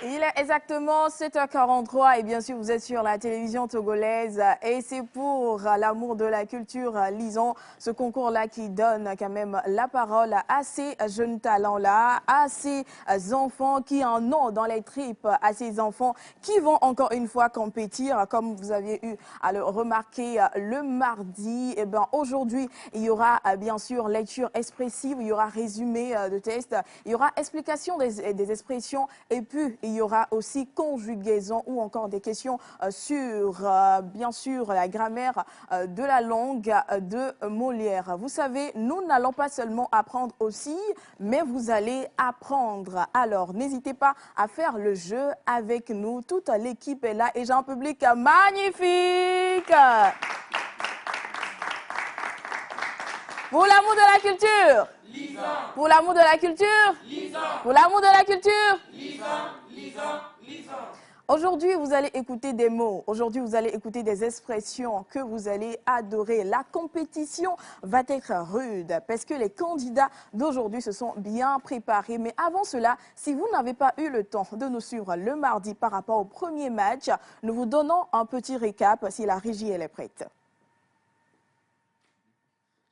Il est exactement 7h43 et bien sûr vous êtes sur la télévision togolaise et c'est pour l'amour de la culture lisons ce concours-là qui donne quand même la parole à ces jeunes talents-là, à ces enfants qui en ont dans les tripes, à ces enfants qui vont encore une fois compétir comme vous aviez eu à le remarquer le mardi. Et bien aujourd'hui il y aura bien sûr lecture expressive, il y aura résumé de test, il y aura explication des expressions et puis il y aura aussi conjugaison ou encore des questions sur, bien sûr, la grammaire de la langue de Molière. Vous savez, nous n'allons pas seulement apprendre aussi, mais vous allez apprendre. Alors, n'hésitez pas à faire le jeu avec nous. Toute l'équipe est là et j'ai un public magnifique. Pour l'amour de la culture. Lisant. Pour l'amour de la culture. Lisant. Pour l'amour de la culture. Lisant. Aujourd'hui, vous allez écouter des mots. Aujourd'hui, vous allez écouter des expressions que vous allez adorer. La compétition va être rude parce que les candidats d'aujourd'hui se sont bien préparés. Mais avant cela, si vous n'avez pas eu le temps de nous suivre le mardi par rapport au premier match, nous vous donnons un petit récap si la régie elle est prête.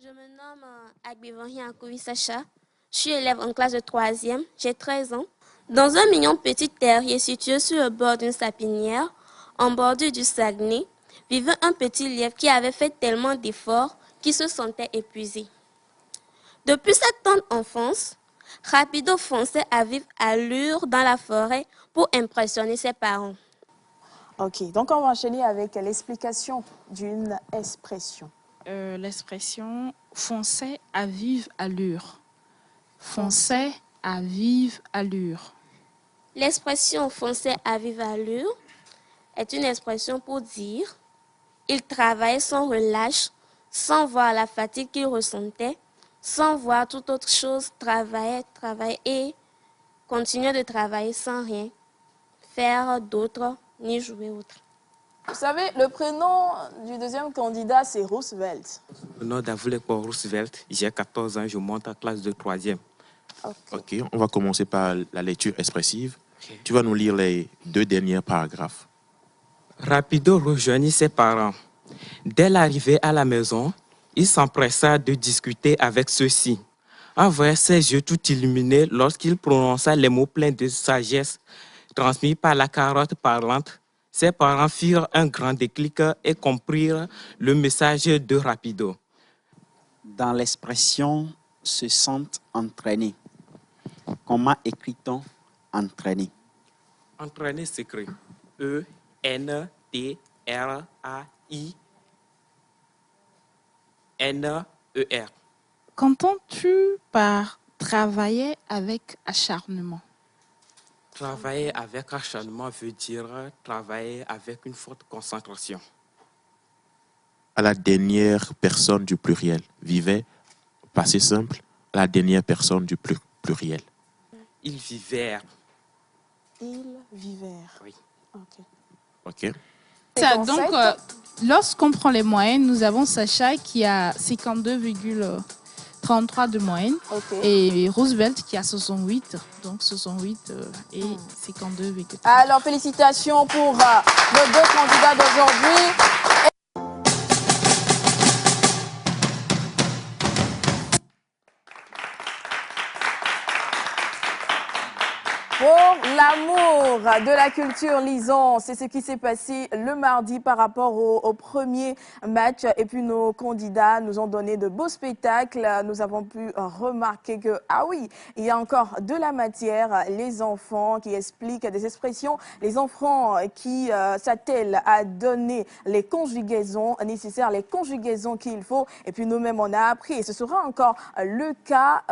Je me nomme Agbivanhi Akoui Sacha. Je suis élève en classe de 3e. J'ai 13 ans. Dans un mignon petit terrier situé sur le bord d'une sapinière, en bordure du Saguenay, vivait un petit lièvre qui avait fait tellement d'efforts qu'il se sentait épuisé. Depuis sa tendre enfance, Rapido fonçait à vive allure dans la forêt pour impressionner ses parents. Ok, donc on va enchaîner avec l'explication d'une expression. L'expression fonçait à vive allure. Fonçait à vive allure. L'expression fonçait à vive allure est une expression pour dire il travaillait sans relâche, sans voir la fatigue qu'il ressentait, sans voir toute autre chose, travaillait et continuait de travailler sans rien faire d'autre ni jouer autre. Vous savez, le prénom du deuxième candidat, c'est Roosevelt. Le nom d'Avulekpo Roosevelt, j'ai 14 ans, je monte en classe de 3e. Ok, on va commencer par la lecture expressive. Okay. Tu vas nous lire les 2 derniers paragraphes. Rapido rejoignit ses parents. Dès l'arrivée à la maison, il s'empressa de discuter avec ceux-ci. En voyant ses yeux tout illuminés lorsqu'il prononça les mots pleins de sagesse transmis par la carotte parlante, ses parents firent un grand déclic et comprirent le message de Rapido. Dans l'expression « se sentent entraînés », comment écrit-on « entraîner » ? Entraîner s'écrit E-N-T-R-A-I-N-E-R. Qu'entends-tu par travailler avec acharnement? Travailler avec acharnement veut dire travailler avec une forte concentration. À la dernière personne du pluriel. Vivait, passé simple, à la dernière personne du pluriel. Ils vivèrent. Ils vivèrent. Oui. Ok. Ça, donc, lorsqu'on prend les moyennes, nous avons Sacha qui a 52,33 de moyenne et Roosevelt qui a 68, donc 68 et 52,3. Alors, félicitations pour nos 2 candidats d'aujourd'hui. Pour l'amour de la culture, lisons, c'est ce qui s'est passé le mardi par rapport au premier match. Et puis nos candidats nous ont donné de beaux spectacles. Nous avons pu remarquer que, ah oui, il y a encore de la matière. Les enfants qui expliquent des expressions, les enfants qui s'attellent à donner les conjugaisons nécessaires, les conjugaisons qu'il faut. Et puis nous-mêmes, on a appris. Et ce sera encore le cas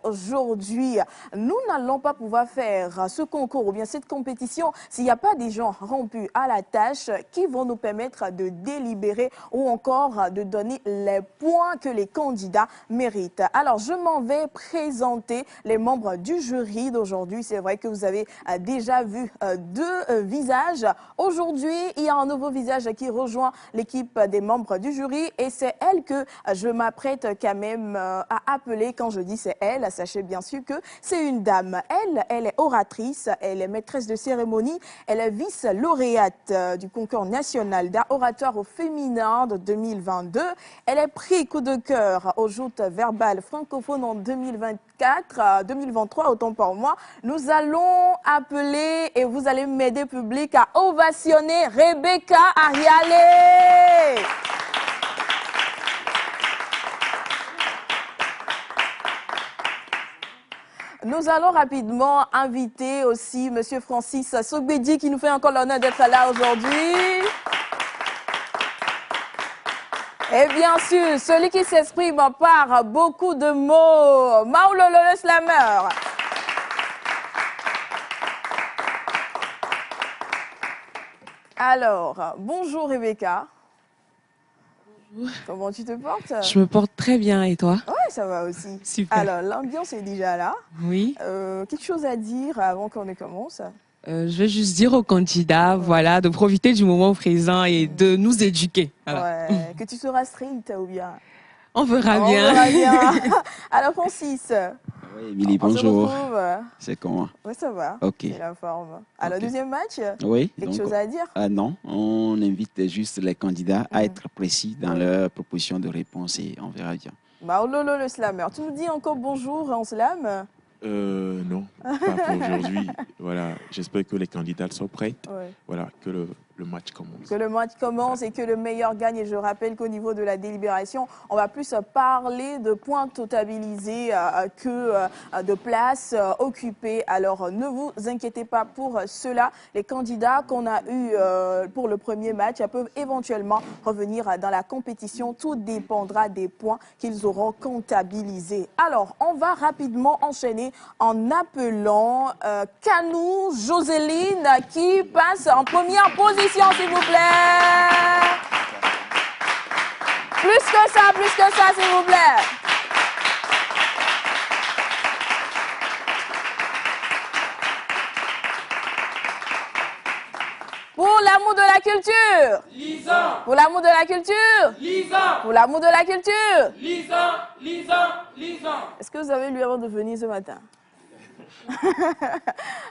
aujourd'hui. Nous n'allons pas pouvoir faire ce concours ou bien cette compétition s'il n'y a pas des gens rompus à la tâche qui vont nous permettre de délibérer ou encore de donner les points que les candidats méritent. Alors, je m'en vais présenter les membres du jury d'aujourd'hui. C'est vrai que vous avez déjà vu 2 visages. Aujourd'hui, il y a un nouveau visage qui rejoint l'équipe des membres du jury et c'est elle que je m'apprête quand même à appeler. Quand je dis c'est elle, sachez bien sûr que c'est une dame. Elle est orale. oratrice, elle est maîtresse de cérémonie, elle est vice-lauréate du concours national d'art oratoire au féminin de 2022. Elle est prix coup de cœur aux joutes verbales francophones en 2023, autant pour moi. Nous allons appeler et vous allez m'aider public à ovationner Rebecca Ariale. Nous allons rapidement inviter aussi Monsieur Francis Sogbedi qui nous fait encore l'honneur d'être là aujourd'hui. Et bien sûr, celui qui s'exprime par beaucoup de mots, Maoulolo le Slammer. Alors, bonjour Rebecca. Bonjour. Comment tu te portes? Je me porte très bien, et toi? Ouais, ça va aussi. Super. Alors, l'ambiance est déjà là. Oui. Quelque chose à dire avant qu'on ne commence? Je vais juste dire aux candidats, voilà, de profiter du moment présent et de nous éduquer. Voilà. Ouais, que tu seras strict ou bien? On verra bien. On verra bien. Alors, Francis. Oui, Émilie, On se bonjour. retrouve. C'est comment? Oui, ça va. Ok. C'est la forme. Alors, Ok. deuxième match? Oui. Quelque donc, chose à dire? non, on invite juste les candidats à être précis dans leur proposition de réponse et on verra bien. Maoulolo le Slammer. Tu nous dis encore bonjour en slam? Non, pas pour aujourd'hui. Voilà, j'espère que les candidats sont prêts. Ouais. Voilà, que le match commence. Que le match commence et que le meilleur gagne. Et je rappelle qu'au niveau de la délibération, on va plus parler de points totalisés que de places occupées. Alors ne vous inquiétez pas pour cela. Les candidats qu'on a eus pour le premier match peuvent éventuellement revenir dans la compétition. Tout dépendra des points qu'ils auront comptabilisés. Alors on va rapidement enchaîner en appelant Kanou Joséline qui passe en première position. S'il vous plaît. Plus que ça, s'il vous plaît. Pour l'amour de la culture. Lisant. Pour l'amour de la culture. Lisant. Pour l'amour de la culture. Lisant. Est-ce que vous avez lu avant de venir ce matin?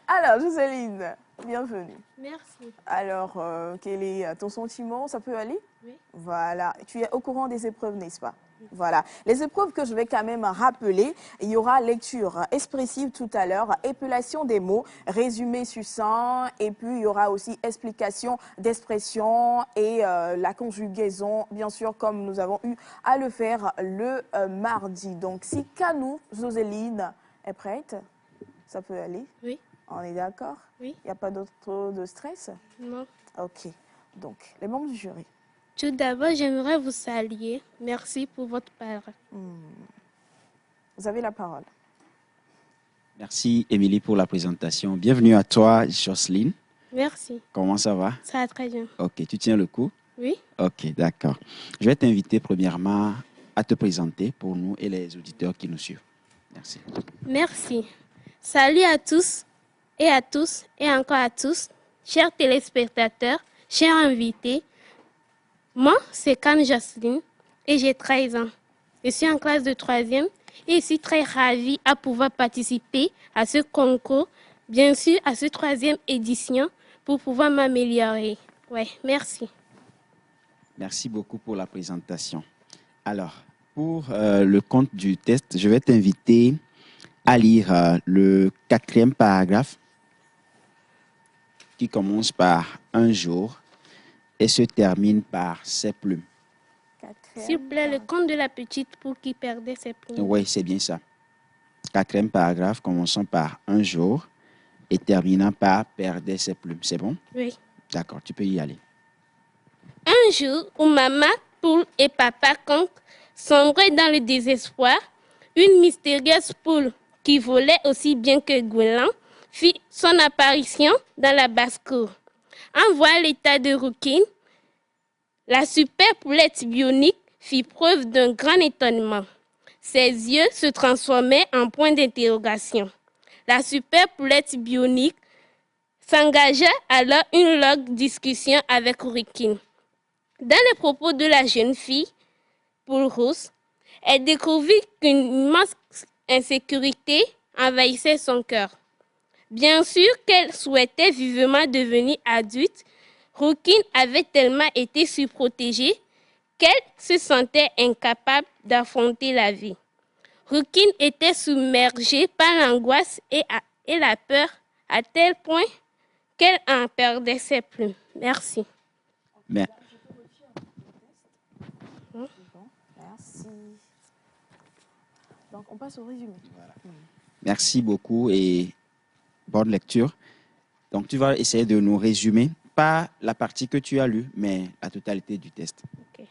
Alors, Jocelyne, bienvenue. Merci. Alors, quel est ton sentiment? Ça peut aller? Oui. Voilà. Tu es au courant des épreuves, n'est-ce pas? Oui. Voilà. Les épreuves que je vais quand même rappeler, il y aura lecture expressive tout à l'heure, épellation des mots, résumé succinct, et puis il y aura aussi explication d'expression et la conjugaison, bien sûr, comme nous avons eu à le faire le mardi. Donc, si Kanou, Joséline, est prête, ça peut aller? Oui. On est d'accord? Oui. Il n'y a pas d'autre de stress? Non. Ok. Donc, les membres du jury. Tout d'abord, j'aimerais vous saluer. Merci pour votre parole. Vous avez la parole. Merci, Émilie, pour la présentation. Bienvenue à toi, Jocelyne. Merci. Comment ça va? Ça va très bien. Ok, tu tiens le coup? Oui. Ok, d'accord. Je vais t'inviter premièrement à te présenter pour nous et les auditeurs qui nous suivent. Merci. Merci. Salut à tous et encore à tous, chers téléspectateurs, chers invités. Moi, c'est Kane Jocelyne et j'ai 13 ans. Je suis en classe de 3e et je suis très ravie à pouvoir participer à ce concours, bien sûr à cette 3e édition pour pouvoir m'améliorer. Ouais, merci. Merci beaucoup pour la présentation. Alors, pour le compte du test, je vais t'inviter à lire le 4e paragraphe qui commence par un jour et se termine par ses plumes. S'il vous plaît, le conte de la petite poule qui perdait ses plumes. Oui, c'est bien ça. 4e paragraphe commençant par un jour et terminant par perdait ses plumes. C'est bon? Oui. D'accord, tu peux y aller. Un jour où maman poule et papa conque sombraient dans le désespoir, une mystérieuse poule qui volait aussi bien que Gouelan fit son apparition dans la basse-cour. En voyant l'état de rouquine, la super poulette bionique fit preuve d'un grand étonnement. Ses yeux se transformaient en point d'interrogation. La super poulette bionique s'engagea alors une longue discussion avec Rouquine. Dans les propos de la jeune fille, poule rousse, elle découvrit qu'une immense insécurité envahissait son cœur. Bien sûr qu'elle souhaitait vivement devenir adulte, Rookin avait tellement été surprotégée qu'elle se sentait incapable d'affronter la vie. Rookin était submergée par l'angoisse et la peur à tel point qu'elle en perdait ses plumes. Merci. Mais, Merci. Donc, on passe au résumé. merci beaucoup et bonne lecture. Donc, tu vas essayer de nous résumer, pas la partie que tu as lue, mais la totalité du test. Okay.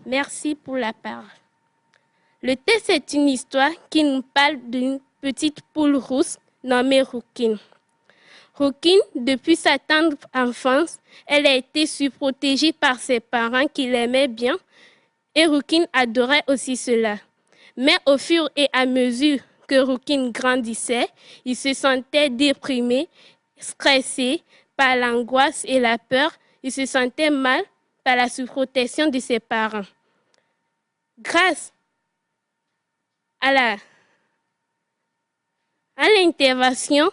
Merci pour la parole. Le test est une histoire qui nous parle d'une petite poule rousse nommée Rookin. Rookin, depuis sa tendre enfance, elle a été surprotégée par ses parents qui l'aimaient bien et Rookin adorait aussi cela. Mais au fur et à mesure que Rookin grandissait, il se sentait déprimé, stressé par l'angoisse et la peur. Il se sentait mal par la surprotection de ses parents. Grâce à l'intervention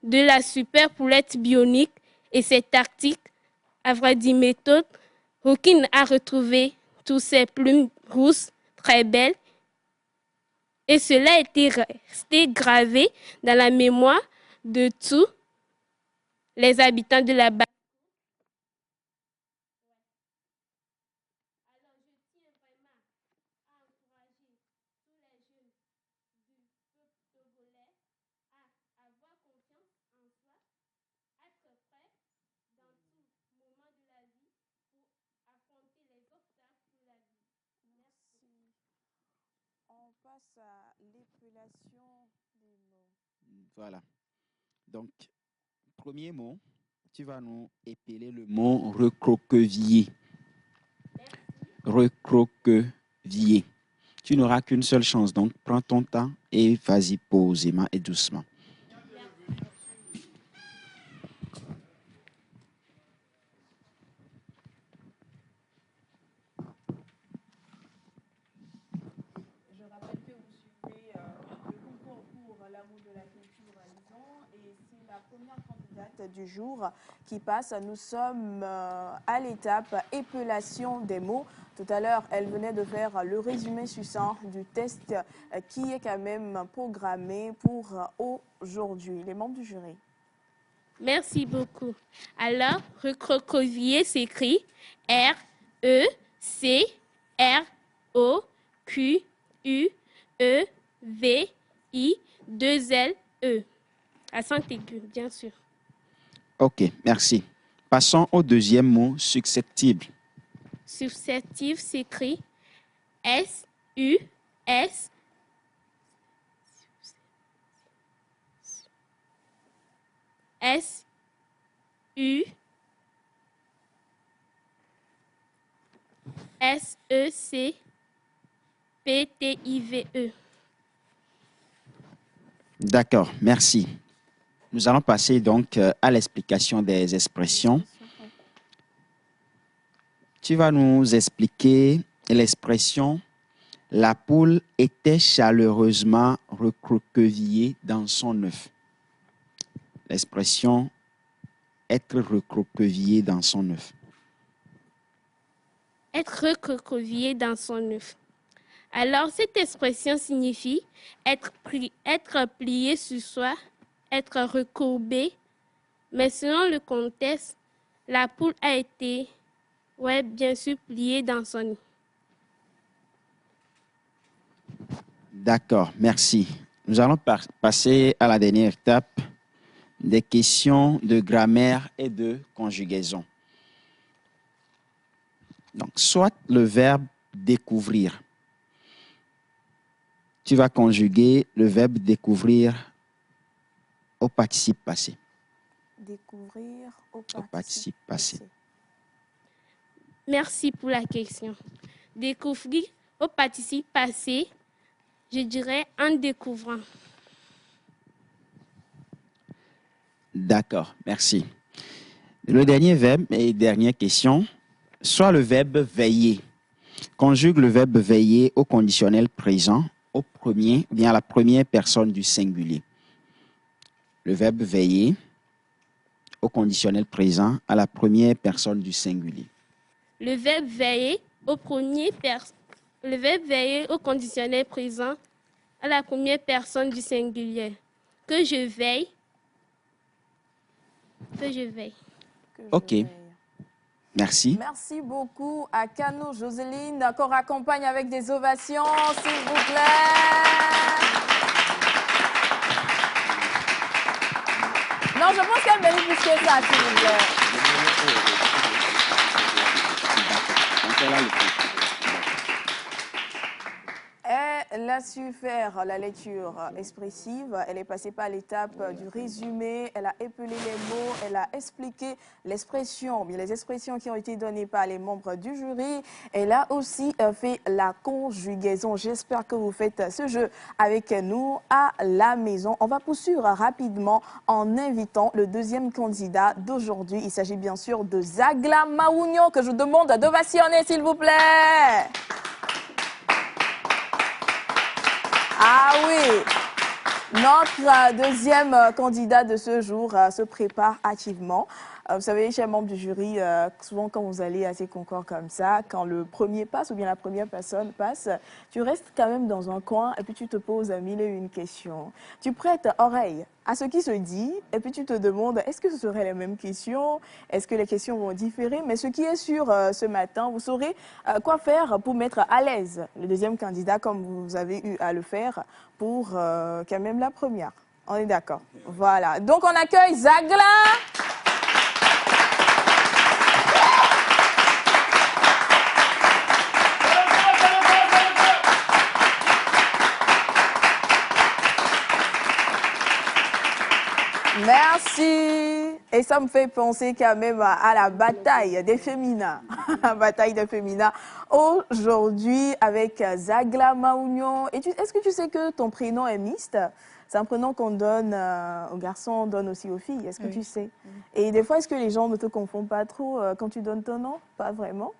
de la super poulette bionique et ses tactiques, à vrai dire méthode, Rookin a retrouvé toutes ses plumes rousses très belles et cela était resté gravé dans la mémoire de tous les habitants de la base. On passe à l'épellation des mots. Voilà. Donc, premier mot, tu vas nous épeler le mot recroqueviller. Recroqueviller. Tu n'auras qu'une seule chance, donc prends ton temps et vas-y posément et doucement. Je rappelle que vous suivez le concours pour l'amour de la culture à Lison et c'est la première candidate du jour qui passe. Nous sommes à l'étape épellation des mots. Tout à l'heure, elle venait de faire le résumé succinct du test qui est quand même programmé pour aujourd'hui. Les membres du jury. Merci beaucoup. Alors, recroqueviller s'écrit R-E-C-R-O-Q-U-E-V-I-2-L-E. Accent aigu, bien sûr. Ok, merci. Passons au deuxième mot, susceptible. Susceptible s'écrit S-U-S. S-U S-E-C-P-T-I-V-E. D'accord, merci. Nous allons passer donc à l'explication des expressions. Tu vas nous expliquer l'expression « La poule était chaleureusement recroquevillée dans son œuf ». L'expression « être recroquevillé dans son œuf ». Être recroquevillé dans son œuf. Alors, cette expression signifie être plié sur soi, être recourbé, mais selon le contexte, la poule a été, bien sûr, pliée dans son nid. D'accord, merci. Nous allons passer à la dernière étape des questions de grammaire et de conjugaison. Donc, soit le verbe découvrir. Tu vas conjuguer le verbe découvrir au participe passé. Découvrir au participe passé. Merci pour la question. Découvrir au participe passé, je dirais en découvrant. D'accord, merci. Le dernier verbe et dernière question, soit le verbe veiller. Conjugue le verbe veiller au conditionnel présent, au premier, bien à la première personne du singulier. le verbe veiller au conditionnel présent à la première personne du singulier. Le verbe veiller au le verbe veiller au conditionnel présent à la première personne du singulier. Que je veille. Que je veille. Ok. Merci. Merci beaucoup à Kano Joseline, qu'on raccompagne avec des ovations, s'il vous plaît. Non, je pense qu'elle mérite plus que ça, s'il vous plaît. Elle a su faire la lecture expressive, elle est passée par l'étape du résumé, elle a épelé les mots, elle a expliqué l'expression, bien les expressions qui ont été données par les membres du jury. Elle a aussi fait la conjugaison. J'espère que vous faites ce jeu avec nous à la maison. On va poursuivre rapidement en invitant le deuxième candidat d'aujourd'hui. Il s'agit bien sûr de Zagla Maounio, que je vous demande d'ovationner, s'il vous plaît. Ah oui, notre deuxième candidat de ce jour se prépare activement. Vous savez, chers membres du jury, souvent quand vous allez à ces concours comme ça, quand le premier passe ou bien la première personne passe, tu restes quand même dans un coin et puis tu te poses mille et une questions. Tu prêtes oreille à ce qui se dit et puis tu te demandes, est-ce que ce seraient les mêmes questions? Est-ce que les questions vont différer? Mais ce qui est sûr ce matin, vous saurez quoi faire pour mettre à l'aise le deuxième candidat comme vous avez eu à le faire pour quand même la première. On est d'accord? Voilà. Donc on accueille Zagla. Merci. Et ça me fait penser quand même à la bataille des féminins. La bataille des féminins aujourd'hui avec Zagla Maounio. Est-ce que tu sais que ton prénom est mixte? C'est un prénom qu'on donne aux garçons, on donne aussi aux filles. Est-ce que tu sais? Et des fois, est-ce que les gens ne te confondent pas trop quand tu donnes ton nom? Pas vraiment?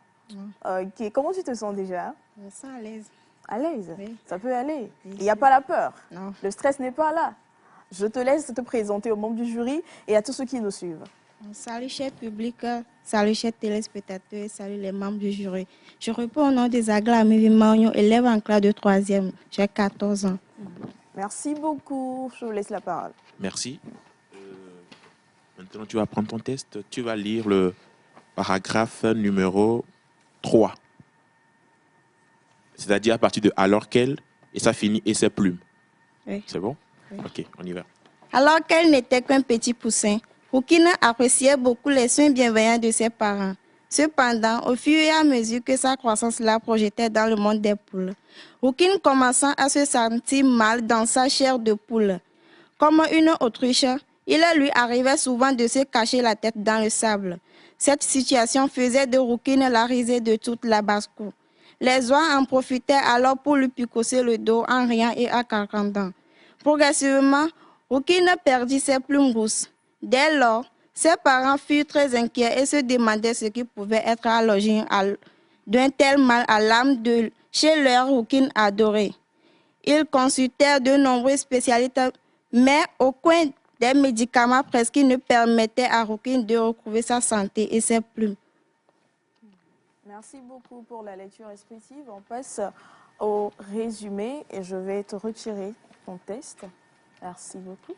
Ok. Comment tu te sens déjà? Je me sens à l'aise. À l'aise? Oui. Ça peut aller? Oui. Il n'y a pas la peur? Non. Le stress n'est pas là? Je te laisse te présenter aux membres du jury et à tous ceux qui nous suivent. Salut cher public, salut chers téléspectateurs, salut les membres du jury. Je réponds au nom de Zagla Maounio, élève en classe de 3e. J'ai 14 ans. Merci beaucoup. Je vous laisse la parole. Merci. Maintenant, tu vas prendre ton test. Tu vas lire le paragraphe numéro 3. C'est-à-dire à partir de alors qu'elle, et ça finit et ses plumes. Oui. C'est bon? Oui. Ok, on y va. Alors qu'elle n'était qu'un petit poussin, Roukine appréciait beaucoup les soins bienveillants de ses parents. Cependant, au fur et à mesure que sa croissance la projetait dans le monde des poules, Roukine commençant à se sentir mal dans sa chair de poule. Comme une autruche, il lui arrivait souvent de se cacher la tête dans le sable. Cette situation faisait de Roukine la risée de toute la basse-cour. Les oies en profitaient alors pour lui picosser le dos en riant et en carcandant. Progressivement, Roukine perdit ses plumes rousses. Dès lors, ses parents furent très inquiets et se demandaient ce qui pouvait être à l'origine d'un tel mal à l'âme de chez leur Roukine adorée. Ils consultèrent de nombreux spécialistes, mais aucun des médicaments prescrits ne permettait à Roukine de retrouver sa santé et ses plumes. Merci beaucoup pour la lecture expressive. On passe au résumé et je vais te retirer ton test. Merci beaucoup.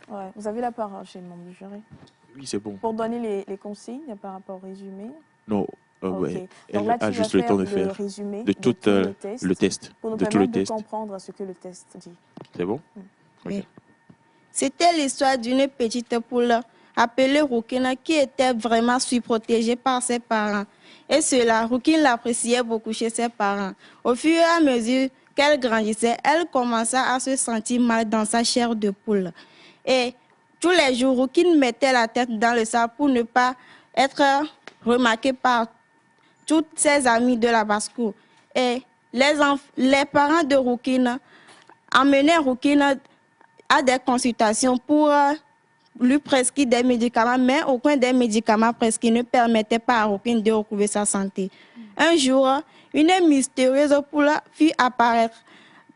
Ouais, vous avez la parole chez le membre du jury. Oui, c'est bon. Pour donner les consignes par rapport au résumé. Non, Ok. ouais. Donc Elle là, a tu juste vas le temps de faire le faire résumé de tout le test. pour nous De tout le permettre de test. comprendre ce que le test dit. C'est bon? Ok. Oui. C'était l'histoire d'une petite poule appelée Roukine qui était vraiment surprotégée par ses parents. Et cela, Roukine l'appréciait beaucoup chez ses parents. Au fur et à mesure qu'elle grandissait, elle commença à se sentir mal dans sa chair de poule. Et tous les jours, Roukine mettait la tête dans le sable pour ne pas être remarquée par toutes ses amies de la basse-cour. Et les parents de Roukine emmenaient Roukine à des consultations pour lui prescrire des médicaments, mais aucun des médicaments prescrits ne permettait pas à Roukine de retrouver sa santé. Un jour, une mystérieuse poule fit apparaître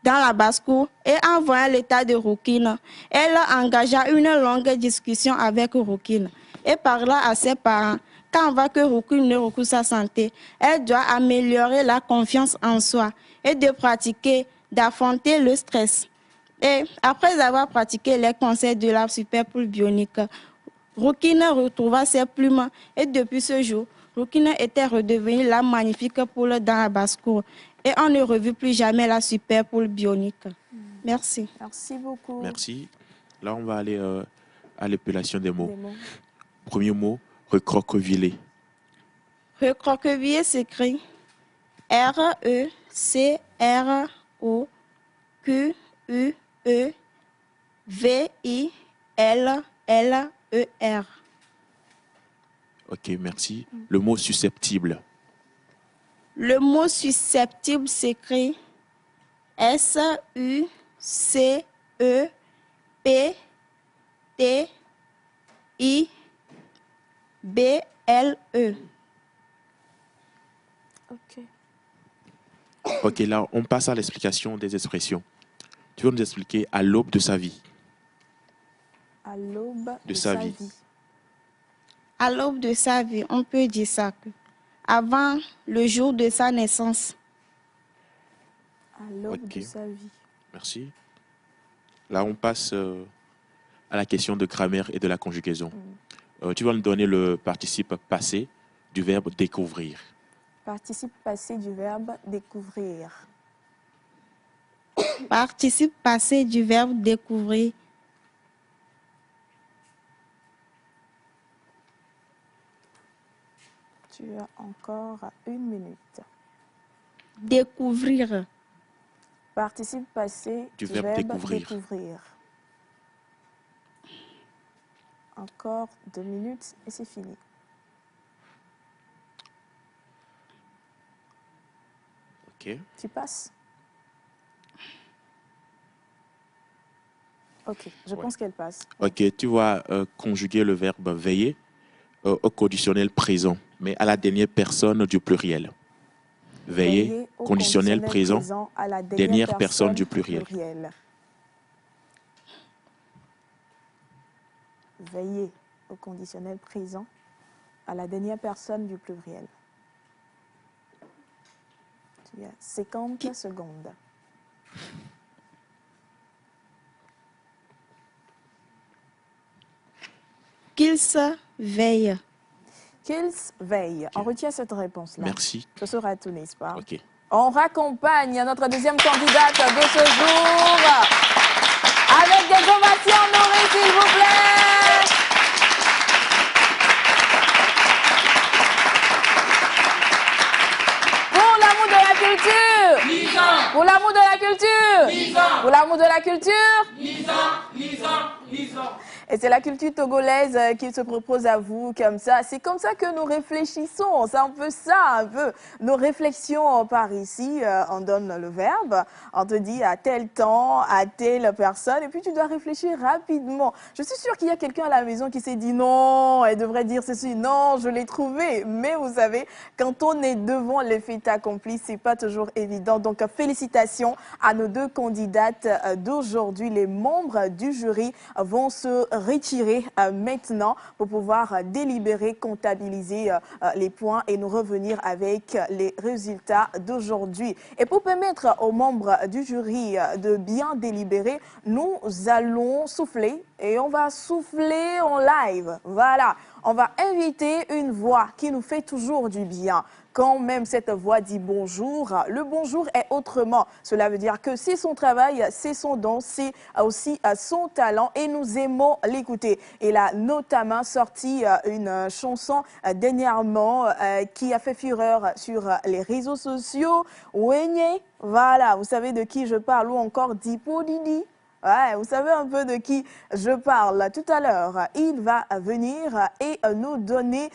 dans la basse-cour et en voyant l'état de Roukine, elle engagea une longue discussion avec Roukine et parla à ses parents. Quand on voit que Roukine ne recouvre sa santé, elle doit améliorer la confiance en soi et de pratiquer, d'affronter le stress. Et après avoir pratiqué les conseils de la super poule bionique, Roukine retrouva ses plumes et depuis ce jour, Roukine était redevenue la magnifique poule dans la basse-cour et on ne revit plus jamais la super poule bionique. Merci. Merci beaucoup. Merci. Là, on va aller à l'épellation des mots. Des mots. Premier mot, recroqueviller. Recroqueviller s'écrit R-E-C-R-O-Q-U-E-V-I-L-L-E-R. Ok, merci. Le mot susceptible. Le mot susceptible s'écrit S-U-C-E-P-T-I-B-L-E. Ok. Ok, là, on passe à l'explication des expressions. Tu vas nous expliquer à l'aube de sa vie. À l'aube De sa vie. À l'aube de sa vie, on peut dire ça que avant le jour de sa naissance. À l'aube Ok. de sa vie. Merci. Là, on passe à la question de grammaire et de la conjugaison. Tu vas nous donner le participe passé du verbe découvrir. Participe passé du verbe découvrir. Participe passé du verbe découvrir. Tu as encore 1 minute. Découvrir. Participe passé Du du verbe verbe découvrir. découvrir. Encore 2 minutes et c'est fini. Ok. Tu passes? Ok, je Ouais. pense qu'elle passe. Ok, tu vas conjuguer le verbe veiller au conditionnel présent, mais à la dernière personne du pluriel. Veiller, Au conditionnel présent, à la dernière personne du pluriel. Veiller au conditionnel présent à la dernière personne du pluriel. Tu as 50 secondes. Qu'il se veille. Qu'ils veillent. On retient cette réponse-là. Merci. Ce sera tout, n'est-ce pas? Ok. On raccompagne notre deuxième candidate de ce jour avec des ovations nourries, s'il vous plaît. Pour l'amour de la culture. Lisant. Pour l'amour de la culture. Lisant. Pour l'amour de la culture. Lisant. Et c'est la culture togolaise qui se propose à vous comme ça. C'est comme ça que nous réfléchissons. C'est un peu ça, un peu. Nos réflexions par ici, on donne le verbe, on te dit à tel temps, à telle personne, et puis tu dois réfléchir rapidement. Je suis sûre qu'il y a quelqu'un à la maison qui s'est dit non, elle devrait dire ceci, non, je l'ai trouvé. Mais vous savez, quand on est devant les faits accomplis, c'est pas toujours évident. Donc, félicitations à nos deux candidates d'aujourd'hui. Les membres du jury vont se retirer maintenant pour pouvoir délibérer, comptabiliser les points et nous revenir avec les résultats d'aujourd'hui. Et pour permettre aux membres du jury de bien délibérer, nous allons souffler et on va souffler en live. Voilà, on va inviter une voix qui nous fait toujours du bien. Quand même cette voix dit bonjour, le bonjour est autrement. Cela veut dire que c'est son travail, c'est son don, c'est aussi son talent et nous aimons l'écouter. Il a notamment sorti une chanson dernièrement qui a fait fureur sur les réseaux sociaux. Wenye, voilà, vous savez de qui je parle, ou encore Dipo Didi. Ouais, vous savez un peu de qui je parle. Tout à l'heure, il va venir et nous donner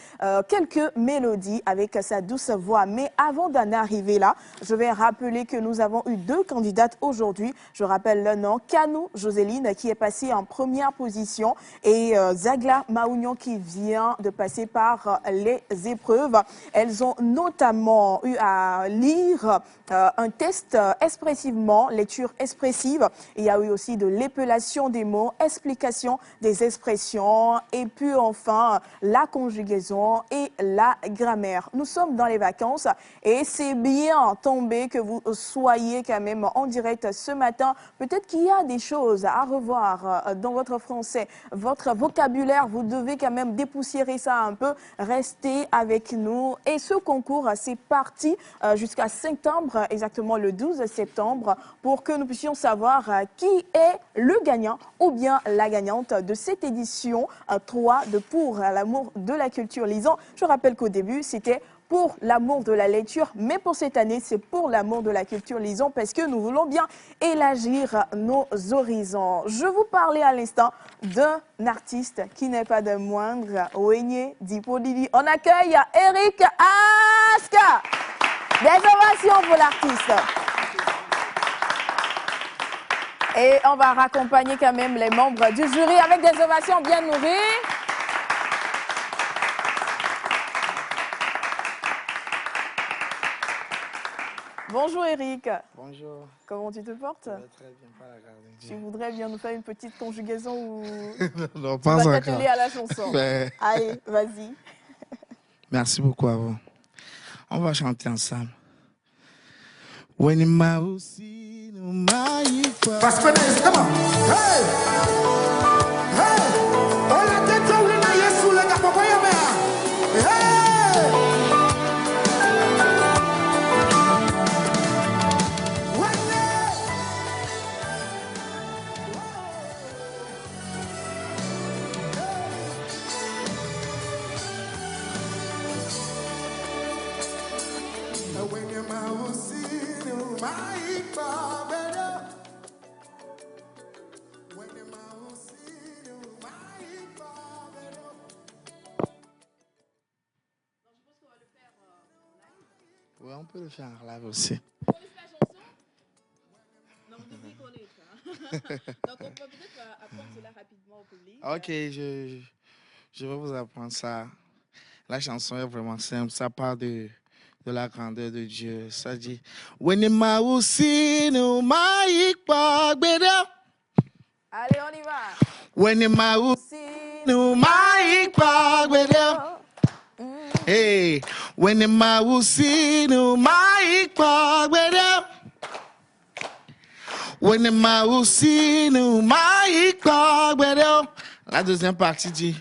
quelques mélodies avec sa douce voix. Mais avant d'en arriver là, je vais rappeler que nous avons eu 2 candidates aujourd'hui. Je rappelle le nom, Kanou Joséline qui est passée en première position et Zagla Maounion qui vient de passer par les épreuves. Elles ont notamment eu à lire un test expressivement, lecture expressive. Il y a eu aussi de l'épellation des mots, explication des expressions et puis enfin la conjugaison et la grammaire. Nous sommes dans les vacances et c'est bien tombé que vous soyez quand même en direct ce matin. Peut-être qu'il y a des choses à revoir dans votre français, votre vocabulaire. Vous devez quand même dépoussiérer ça un peu. Restez avec nous. Et ce concours, c'est parti jusqu'à septembre, exactement le 12 septembre, pour que nous puissions savoir qui est le gagnant ou bien la gagnante de cette édition 3 de Pour l'amour de la culture lisant. Je rappelle qu'au début, c'était pour l'amour de la lecture, mais pour cette année, c'est pour l'amour de la culture lisant parce que nous voulons bien élargir nos horizons. Je vous parlais à l'instant d'un artiste qui n'est pas de moindre, Wenye Dipodidi. On accueille Eric Aska. Des ovations pour l'artiste. Et on va raccompagner quand même les membres du jury avec des ovations bien nourries. Bonjour Eric. Bonjour. Comment tu te portes? Très bien, pas la garder. Tu voudrais bien nous faire une petite conjugaison ou Non, tu pas vas encore. t'atteler à la chanson? Mais- Allez, vas-y. Merci beaucoup à vous. On va chanter ensemble. When you mouse in my Parce que come on. Hey! Hey! On la tête au lina Yesu le gapopo ya mea. Hey! When you mouse in my babero. When you mouse in my babero. Oui, on peut le faire en live aussi. Non, vous devez connaître. Donc, on peut peut-être apprendre cela rapidement au public. Ok, je vais vous apprendre ça. La chanson est vraiment simple. Ça part de la grandeur de Dieu. Ça dit When you mouse in my babero. Allez, on y va. When you mouse in my babero. Hey, when the mausi no my kwagweda. When the mausi no my kwagweda. La deuxième partie dit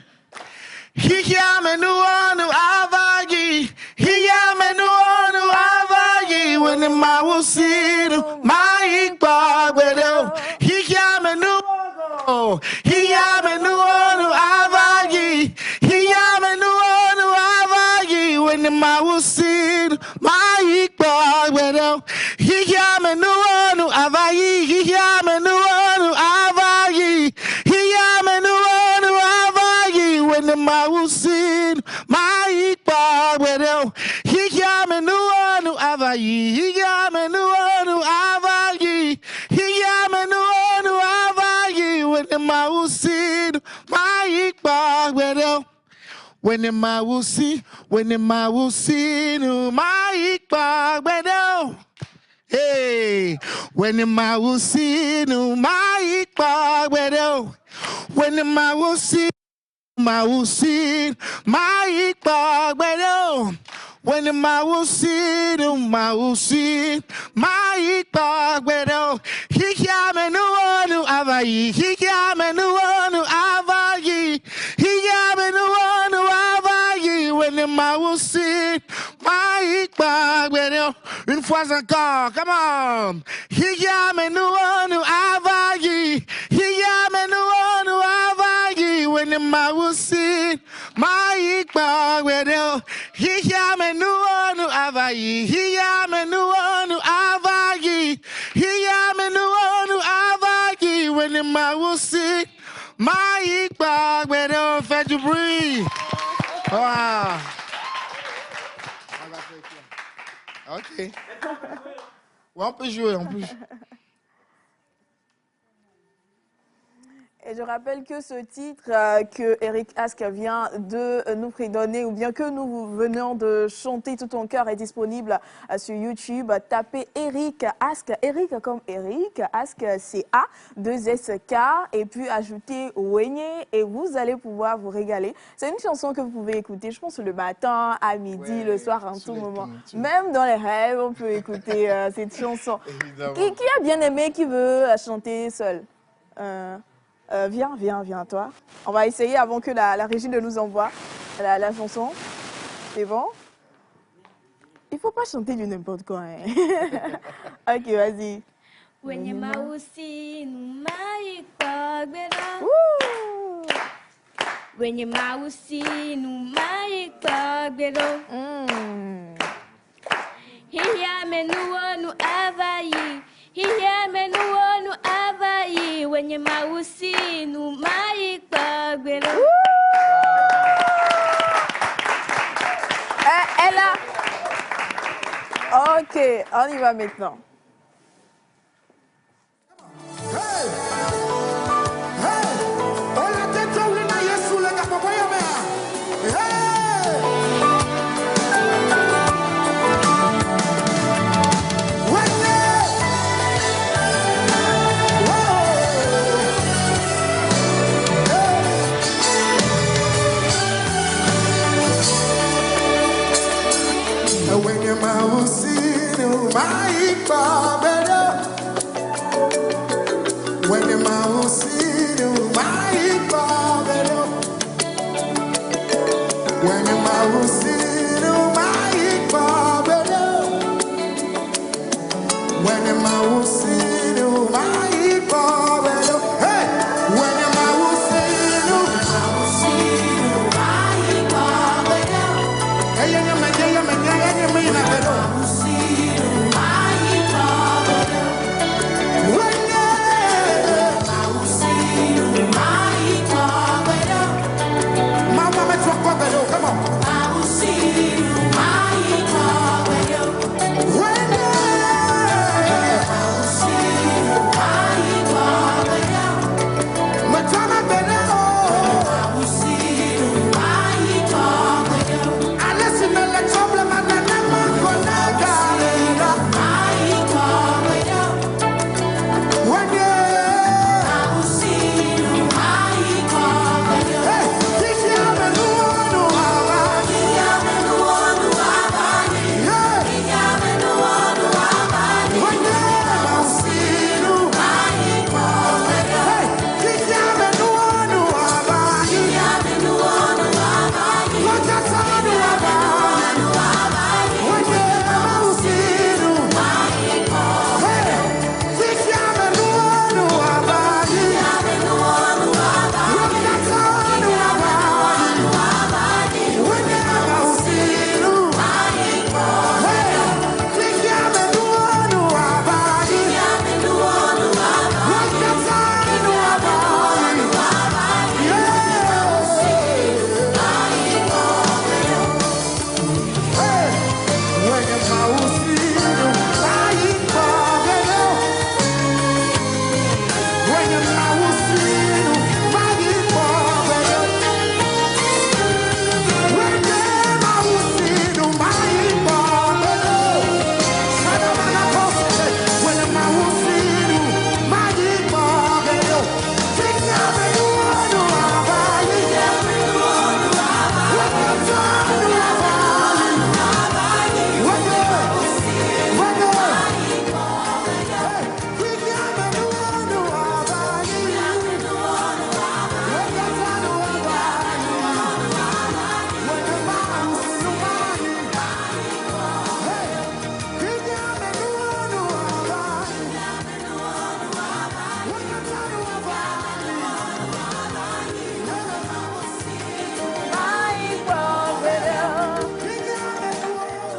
Hiya menuanu avagi. Hiya menuanu avagi. When the mausi no my kwagweda. Hiya menuanu. Hiya menuanu avagi. Hiya menuanu avagi. When the mausi my kwagweda. Hiya menuanu avagi. Hiya menuanu avagi. Hiya menuanu avagi. When the mausi my kwagweda. Hiya menuanu avagi. Hiya menuanu avagi. Hiya menuanu avagi. When the mausi my kwagweda. When the mausi no my kwagweda. Hey, when the mausi no my kwagweda. When the mausi my kwagweda. When the mausi my kwagweda. Hiya menuanu avagi. Hiya menuanu avagi. Hiya menuanu avagi. When the mausi my kwagweda. Une fois encore, come on. Hiya menuanu avagi. Hiya menuanu avagi. When the mausi my kwagweda. Hiya menuanu avagi. Hiya menuanu avagi. Hiya menuanu avagi. When the Winnie Maroussi, Maïk Bagbedo, fait du bruit. Wow. Ok. Ouais, on peut jouer, on peut jouer. Et je rappelle que ce titre que Eric Ask vient de nous prédonner ou bien que nous venons de chanter tout ton cœur est disponible sur YouTube. Tapez Eric Ask, Eric comme Eric, Ask c'est A, 2SK et puis ajoutez Wenye et vous allez pouvoir vous régaler. C'est une chanson que vous pouvez écouter, je pense, le matin, à midi, le soir, en tout moment. Même dans les rêves, on peut écouter cette chanson. Qui a bien aimé, qui veut chanter seul? Viens, toi. On va essayer avant que la régie ne nous envoie la chanson. C'est bon? Il faut pas chanter du n'importe quoi. Hein. Ok, vas-y. Wenye mausi nu mai pagbelo. Elle a... Ok, on y va maintenant. When you mouse in my barbero, when you mouse in my barbero, when you mouse in my barbero, when you mouse in my barbero, hey, when you mouse in my barbero, hey, come on.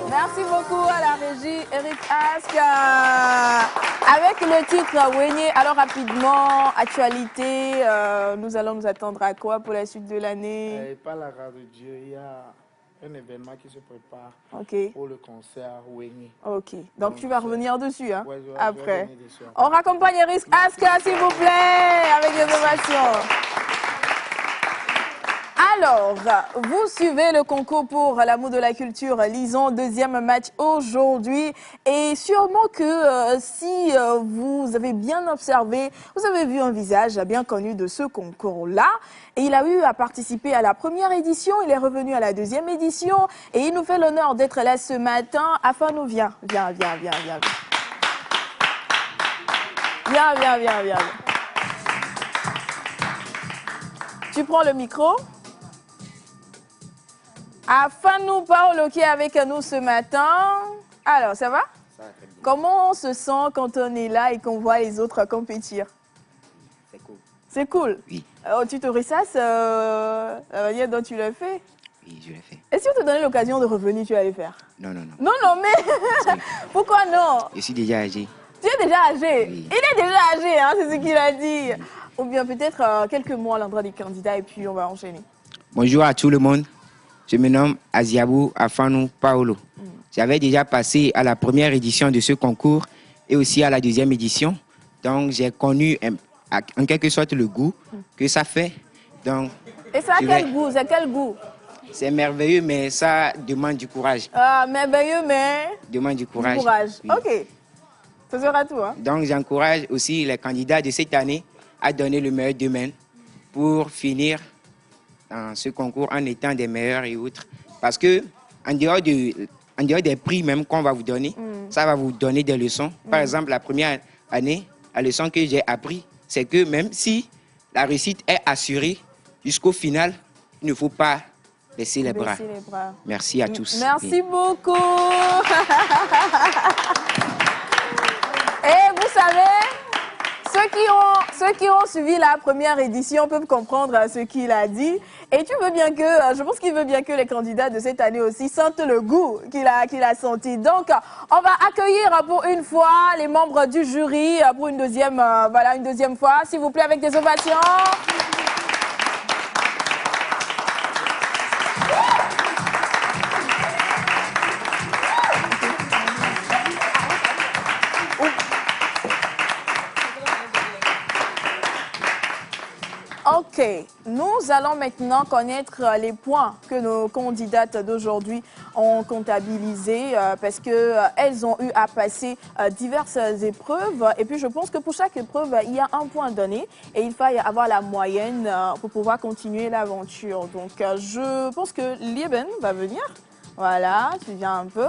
Merci beaucoup à la régie Eric Ask. Avec le titre Wenye, alors rapidement, actualité, nous allons nous attendre à quoi pour la suite de l'année? Par la grâce de Dieu, il y a un événement qui se prépare pour le concert Wenye. Ok, donc tu vas revenir dessus hein, Ouais, je vais après. revenir dessus après. On raccompagne Eric Aska, s'il vous plaît, avec les ovations. Alors, vous suivez le concours pour l'amour de la culture Lison, deuxième match aujourd'hui. Et sûrement que si vous avez bien observé, vous avez vu un visage bien connu de ce concours-là. Et il a eu à participer à la première édition, il est revenu à la deuxième édition. Et il nous fait l'honneur d'être là ce matin. Afanou, viens. Viens. Tu prends le micro. Afanou Paolo qui est avec nous ce matin. Alors, ça va? Ça va très bien. Comment on se sent quand on est là et qu'on voit les autres compétir? C'est cool. C'est cool? Oui. Tu te ressasses la manière dont tu l'as fait? Oui, je l'ai fait. Et si on te donnait l'occasion de revenir, tu vas le faire? Non. Non, mais pourquoi non? Je suis déjà âgé. Tu es déjà âgé? Oui. Il est déjà âgé, hein, c'est ce qu'il a dit. Ou bien peut-être quelques mots à l'endroit des candidats et puis on va enchaîner. Bonjour à tout le monde. Je me nomme Aziabou Afanou Paolo. J'avais déjà passé à la première édition de ce concours et aussi à la deuxième édition. Donc, j'ai connu en quelque sorte le goût que ça fait. Donc, Et ça a quel goût? C'est quel goût? c'est merveilleux, mais ça demande du courage. Ah, merveilleux, mais... Demande du courage. Du courage. Oui. Ok. Ce sera tout, hein? Donc, j'encourage aussi les candidats de cette année à donner le meilleur d'eux-mêmes pour finir dans ce concours en étant des meilleurs et autres. Parce que, en dehors des prix même qu'on va vous donner, ça va vous donner des leçons. Par exemple, la première année, la leçon que j'ai appris, c'est que même si la réussite est assurée, jusqu'au final, il ne faut pas baisser les bras. Merci à tous. Merci beaucoup. Et vous savez, ceux qui ont suivi la première édition peuvent comprendre ce qu'il a dit. Et je pense qu'il veut bien que les candidats de cette année aussi sentent le goût qu'il a senti. Donc, on va accueillir pour une fois les membres du jury pour une deuxième fois. S'il vous plaît, avec des ovations. Ok, nous allons maintenant connaître les points que nos candidates d'aujourd'hui ont comptabilisés parce qu'elles ont eu à passer diverses épreuves. Et puis je pense que pour chaque épreuve, il y a un point donné et il faut avoir la moyenne pour pouvoir continuer l'aventure. Donc je pense que Lieben va venir. Voilà, tu viens un peu.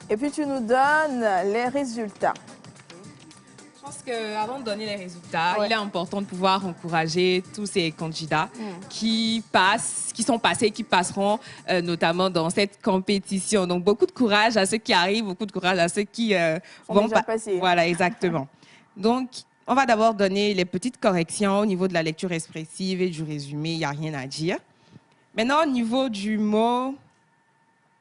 Et puis tu nous donnes les résultats. Je pense qu'avant de donner les résultats, il est important de pouvoir encourager tous ces candidats qui sont passés, qui passeront notamment dans cette compétition. Donc, beaucoup de courage à ceux qui arrivent, beaucoup de courage à ceux qui vont passer. Voilà, exactement. Donc, on va d'abord donner les petites corrections au niveau de la lecture expressive et du résumé. Il n'y a rien à dire. Maintenant, au niveau du mot...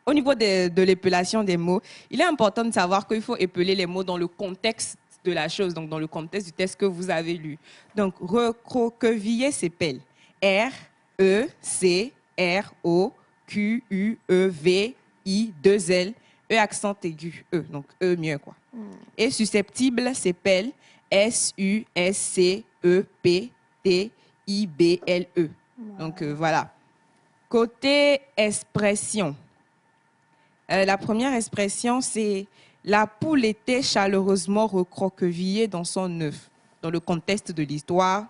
Au niveau de l'épellation des mots, il est important de savoir qu'il faut épeler les mots dans le contexte de la chose, donc dans le contexte du texte que vous avez lu. Donc, recroqueviller s'épelle R-E-C-R-O-Q-U-E-V-I-2-L, E accent aigu, E, donc E mieux quoi. Et susceptible s'épelle S-U-S-C-E-P-T-I-B-L-E. Donc, voilà. Côté expression, la première expression, c'est « La poule était chaleureusement recroquevillée dans son œuf ». Dans le contexte de l'histoire,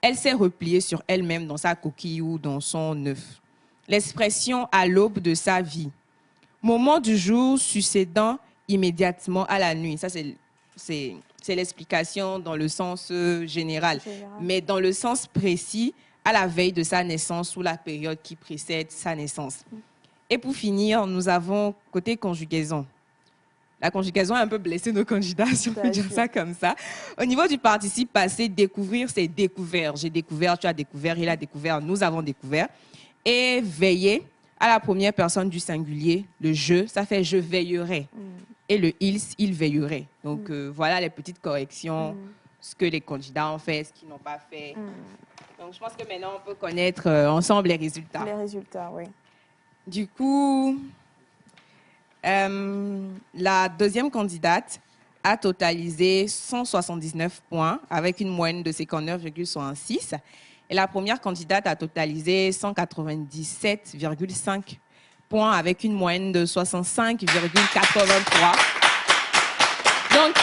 elle s'est repliée sur elle-même dans sa coquille ou dans son œuf. L'expression « à l'aube de sa vie ». Moment du jour succédant immédiatement à la nuit. Ça, c'est l'explication dans le sens général. Mais dans le sens précis, à la veille de sa naissance ou la période qui précède sa naissance. Et pour finir, nous avons côté conjugaison. La conjugaison a un peu blessé nos candidats, si on peut dire ça comme ça. Au niveau du participe passé, découvrir, c'est découvert. J'ai découvert, tu as découvert, il a découvert, nous avons découvert. Et veiller, à la première personne du singulier, le je, ça fait je veillerai. et le il veillerait. Donc voilà les petites corrections, ce que les candidats ont fait, ce qu'ils n'ont pas fait. Donc je pense que maintenant on peut connaître ensemble les résultats. Les résultats, oui. Du coup, la deuxième candidate a totalisé 179 points avec une moyenne de 59,66. Et la première candidate a totalisé 197,5 points avec une moyenne de 65,83. Donc,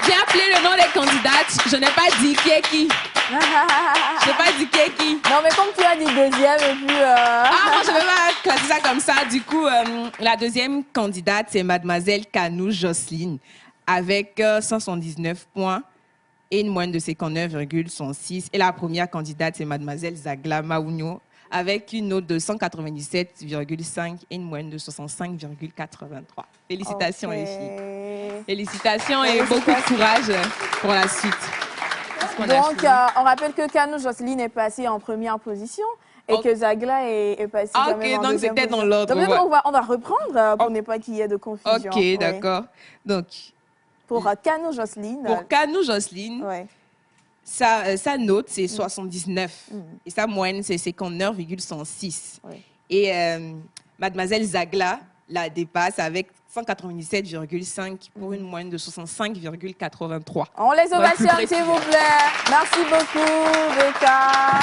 j'ai appelé le nom des candidates. Je n'ai pas dit qui est qui. Je n'ai pas dit qui est qui. Non, mais comme tu as dit deuxième et puis... Ah, non, je ne vais pas classer ça comme ça. Du coup, la deuxième candidate, c'est Mademoiselle Kanou Jocelyne avec 179 points et une moyenne de 59,106. Et la première candidate, c'est Mademoiselle Zagla Maounio avec une note de 197,5 et une moyenne de 65,83. Félicitations, les filles. Félicitations et beaucoup de courage pour la suite. Donc, on rappelle que Kanou Jocelyne est passée en première position et que Zagla est passée quand même en donc deuxième c'était position. dans l'ordre. Donc, on va reprendre pour ne pas qu'il y ait de confusion. Ok, d'accord. Donc, pour Kanou Jocelyne. Pour Kanou Jocelyne, sa note, c'est 79. Et sa moyenne, c'est 59,106. Et Mademoiselle Zagla la dépasse avec 197,5 pour une moyenne de 65,83. On les ovationne, s'il vous plaît. Merci beaucoup, Becca.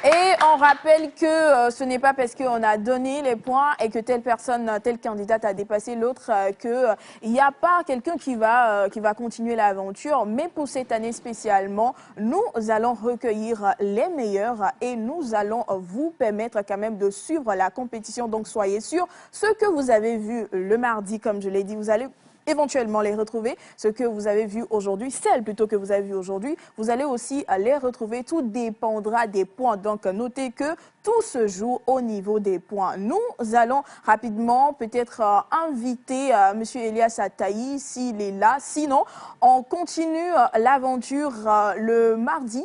Et on rappelle que ce n'est pas parce qu'on a donné les points et que telle personne, telle candidate a dépassé l'autre qu'il n'y a pas quelqu'un qui va continuer l'aventure. Mais pour cette année spécialement, nous allons recueillir les meilleurs et nous allons vous permettre quand même de suivre la compétition. Donc soyez sûrs, ce que vous avez vu le mardi, comme je l'ai dit, vous allez éventuellement les retrouver. Ce que vous avez vu aujourd'hui, celles plutôt que vous avez vu aujourd'hui, vous allez aussi les retrouver. Tout dépendra des points. Donc, notez que tout se joue au niveau des points. Nous allons rapidement peut-être inviter M. Elias Ataï s'il est là. Sinon, on continue l'aventure le mardi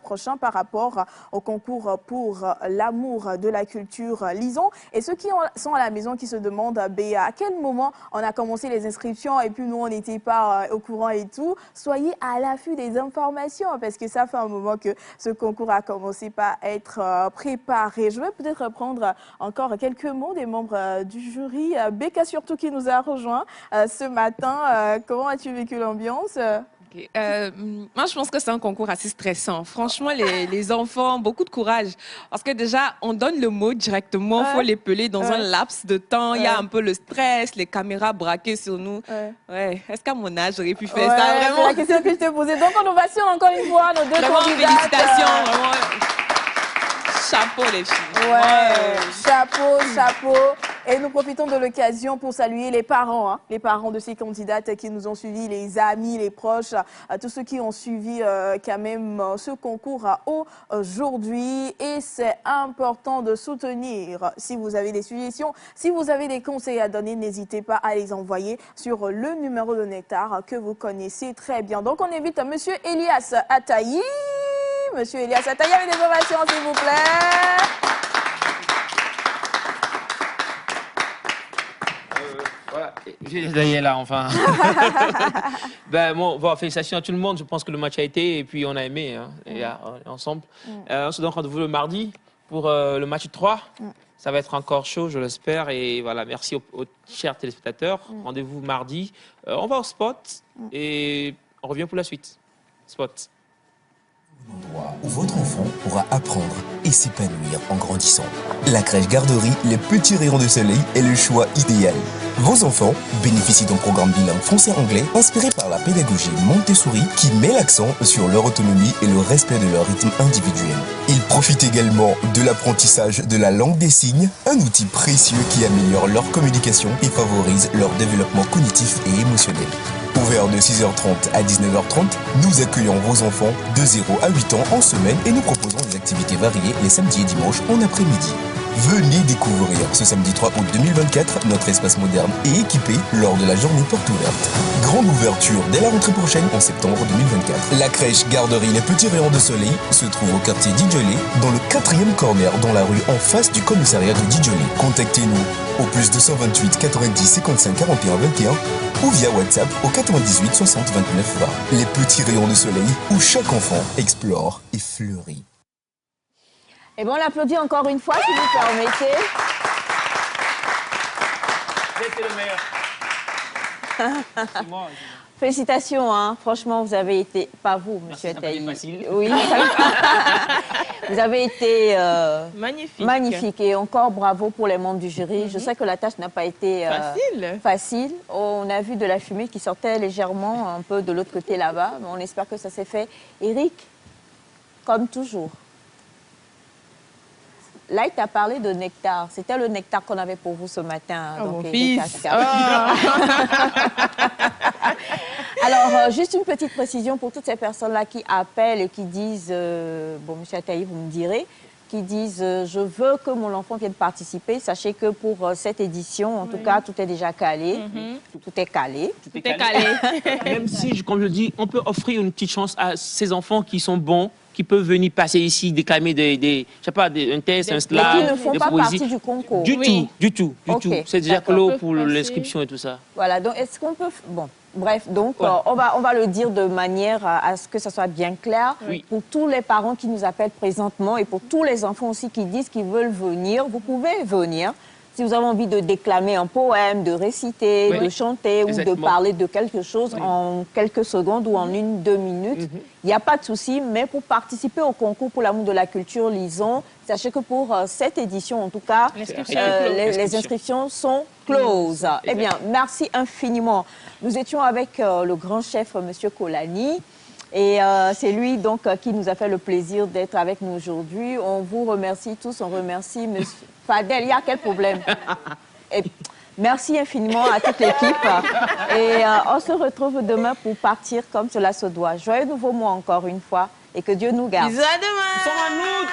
prochain par rapport au concours pour l'amour de la culture Lison. Et ceux qui sont à la maison qui se demandent à quel moment on a commencé les inscriptions et puis nous on n'était pas au courant et tout, soyez à l'affût des informations parce que ça fait un moment que ce concours a commencé par être préparé. Je vais peut-être prendre encore quelques mots des membres du jury. Becca surtout qui nous a rejoint ce matin. Comment as-tu vécu l'ambiance? Moi, je pense que c'est un concours assez stressant. Franchement, les enfants, beaucoup de courage. Parce que déjà, on donne le mot directement, il faut l'épeler dans un laps de temps. Il y a un peu le stress, les caméras braquées sur nous. Est-ce qu'à mon âge, j'aurais pu faire ça vraiment? C'est la question que je t'ai posée. Donc, on ovationne encore une fois nos deux candidates. Félicitations, vraiment. Chapeau, les filles. Chapeau. Et nous profitons de l'occasion pour saluer les parents, les parents de ces candidates qui nous ont suivis, les amis, les proches, tous ceux qui ont suivi quand même ce concours aujourd'hui. Et c'est important de soutenir. Si vous avez des suggestions, si vous avez des conseils à donner, n'hésitez pas à les envoyer sur le numéro de Nectar que vous connaissez très bien. Donc, on invite M. Elias Ataï. Monsieur Elias Ataï, avec des ovations, s'il vous plaît. Voilà, j'ai là, enfin. Félicitations à tout le monde. Je pense que le match a été et puis on a aimé ensemble. On se donne rendez-vous le mardi pour le match 3. Ça va être encore chaud, je l'espère. Et voilà, merci aux chers téléspectateurs. Rendez-vous mardi. On va au spot et on revient pour la suite. Spot. Endroit où votre enfant pourra apprendre et s'épanouir en grandissant. La crèche garderie Les Petits Rayons de Soleil est le choix idéal. Vos enfants bénéficient d'un programme bilingue français-anglais inspiré par la pédagogie Montessori qui met l'accent sur leur autonomie et le respect de leur rythme individuel. Ils profitent également de l'apprentissage de la langue des signes, un outil précieux qui améliore leur communication et favorise leur développement cognitif et émotionnel. Ouvert de 6h30 à 19h30, nous accueillons vos enfants de 0 à 8 ans en semaine et nous proposons des activités variées les samedis et dimanches en après-midi. Venez découvrir ce samedi 3 août 2024 notre espace moderne et équipé lors de la journée porte ouverte. Grande ouverture dès la rentrée prochaine en septembre 2024. La crèche garderie Les Petits Rayons de Soleil se trouve au quartier Didjolé, dans le 4e corner dans la rue en face du commissariat de Didjolé. Contactez-nous au plus 228 90 55 41 21 ou via WhatsApp au 98 60 29 20. Les Petits Rayons de Soleil où chaque enfant explore et fleurit. Et bon, on l'applaudit encore une fois, si vous permettez. Vous êtes le meilleur. C'est moi. Félicitations, hein. Franchement, vous avez été, pas vous, monsieur Taï. Facile. Oui, vous avez été magnifique. Et encore bravo pour les membres du jury. Je sais que la tâche n'a pas été facile. On a vu de la fumée qui sortait légèrement un peu de l'autre côté là-bas. Mais on espère que ça s'est fait. Eric, comme toujours. Là, il t'a parlé de nectar. C'était le nectar qu'on avait pour vous ce matin. Oh, donc, mon fils. Alors, juste une petite précision pour toutes ces personnes-là qui appellent et qui disent, bon, monsieur Ataï, vous me direz, qui disent je veux que mon enfant vienne participer. Sachez que pour cette édition, en tout cas, tout est déjà calé. Tout est calé. Tout est calé. Même si, comme je dis, on peut offrir une petite chance à ces enfants qui sont bons, qui peuvent venir passer ici, déclamer je sais pas, un texte, un slam, qui ne font pas partie du concours. Du tout. C'est déjà clos pour l'inscription et tout ça. Voilà, donc est-ce qu'on peut... Bon, bref, donc on va le dire de manière à ce que ça soit bien clair. Oui. Pour tous les parents qui nous appellent présentement et pour tous les enfants aussi qui disent qu'ils veulent venir, vous pouvez venir. Si vous avez envie de déclamer un poème, de réciter, de chanter ou de parler de quelque chose en quelques secondes ou en 1-2 minutes, il n'y a pas de souci. Mais pour participer au concours pour l'amour de la culture, lisons, sachez que pour cette édition, en tout cas, les inscriptions sont closes. Eh bien, merci infiniment. Nous étions avec le grand chef, M. Kolani. Et c'est lui donc qui nous a fait le plaisir d'être avec nous aujourd'hui. On vous remercie tous, on remercie M. Fadel. Il y a quel problème? Et merci infiniment à toute l'équipe. Et on se retrouve demain pour partir comme cela se doit. Joyeux nouveau mois encore une fois et que Dieu nous garde. Bisous à demain.